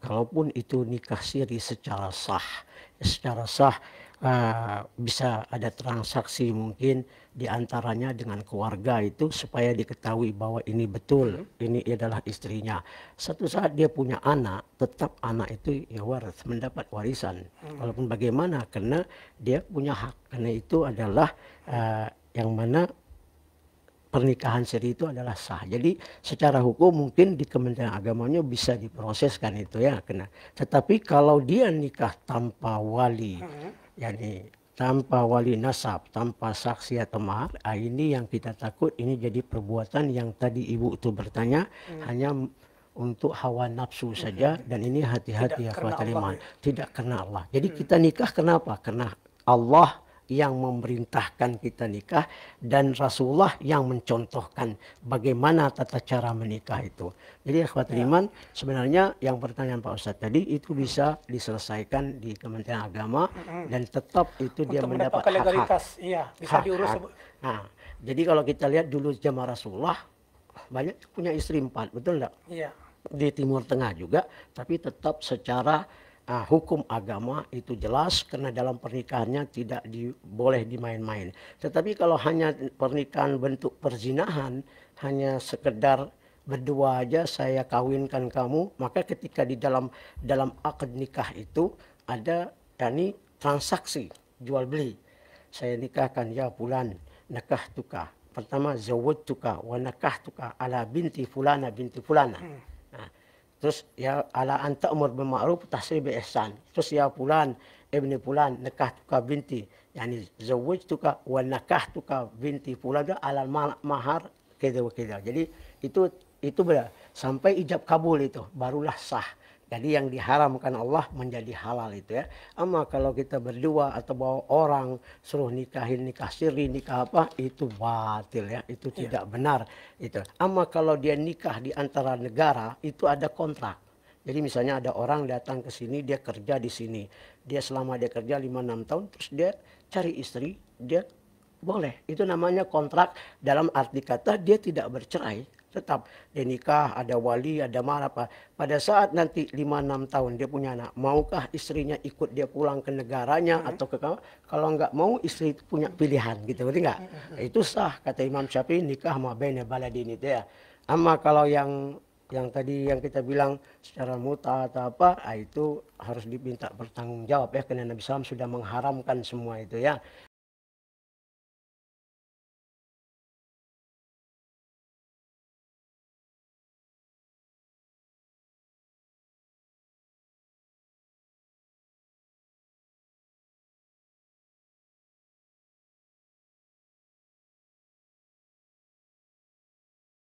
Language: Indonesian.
Kalaupun itu nikah siri secara sah, bisa ada transaksi mungkin di antaranya dengan keluarga itu supaya diketahui bahwa ini betul, ini adalah istrinya. Satu saat dia punya anak, tetap anak itu ya waris, mendapat warisan. Walaupun bagaimana, karena dia punya hak, karena itu adalah yang mana pernikahan siri itu adalah sah. Jadi secara hukum mungkin di Kementerian Agamanya bisa diproseskan itu ya kena. Tetapi kalau dia nikah tanpa wali, yakni tanpa wali nasab, tanpa saksi atau mahar, ini yang kita takut ini jadi perbuatan yang tadi ibu itu bertanya hanya untuk hawa nafsu saja, dan ini hati-hati ya Karena kawan Allah iman, ya. tidak karena Allah. Jadi kita nikah kenapa? Karena Allah yang memerintahkan kita nikah dan Rasulullah yang mencontohkan bagaimana tata cara menikah itu. Jadi akhwat Ya. iman, sebenarnya yang pertanyaan Pak Ustadz tadi itu bisa diselesaikan di Kementerian Agama dan tetap itu dia Untuk mendapat mendapatkan hak-hak. legalitas, iya, bisa diurus. Nah, jadi kalau kita lihat dulu zaman Rasulullah banyak punya istri 4, betul enggak? Iya. Di Timur Tengah juga, tapi tetap secara hukum agama itu jelas karena dalam pernikahannya tidak boleh dimain-main. Tetapi kalau hanya pernikahan bentuk perzinahan, hanya sekedar berdua aja saya kawinkan kamu, maka ketika di dalam akad nikah itu ada transaksi jual beli. Saya nikahkan ya fulan, nakah tuka. Pertama zawwajtuka wa nakahtuka ala binti fulana binti fulana. Nah, terus ya ala anta umur bil ma'ruf tahsib bi ihsan. Terus ya fulan ibni fulan nakahtuka binti, yani zawwajtuka wa nakahtuka binti fulan ala mahar keda wa keda. Jadi itu sampai ijab kabul itu barulah sah. Jadi yang diharamkan Allah menjadi halal itu ya. Ama kalau kita berdua atau bawa orang suruh nikahin, nikah siri, nikah apa, itu batil ya, itu tidak benar itu. Ama kalau dia nikah di antara negara, itu ada kontrak. Jadi misalnya ada orang datang ke sini, dia kerja di sini. Dia selama dia kerja 5-6 tahun, terus dia cari istri, dia boleh. Itu namanya kontrak, dalam arti kata dia tidak bercerai. Tetap dia nikah, ada wali, ada mahar apa. Pada saat nanti 5-6 tahun dia punya anak, maukah istrinya ikut dia pulang ke negaranya atau ke kalau nggak mau, istri itu punya pilihan gitu, berarti nggak? Itu sah kata Imam Syafi'i, nikah ma baina baladin itu ya. Ama kalau yang tadi yang kita bilang secara muta atau apa, itu harus diminta bertanggung jawab ya, karena Nabi SAW sudah mengharamkan semua itu ya.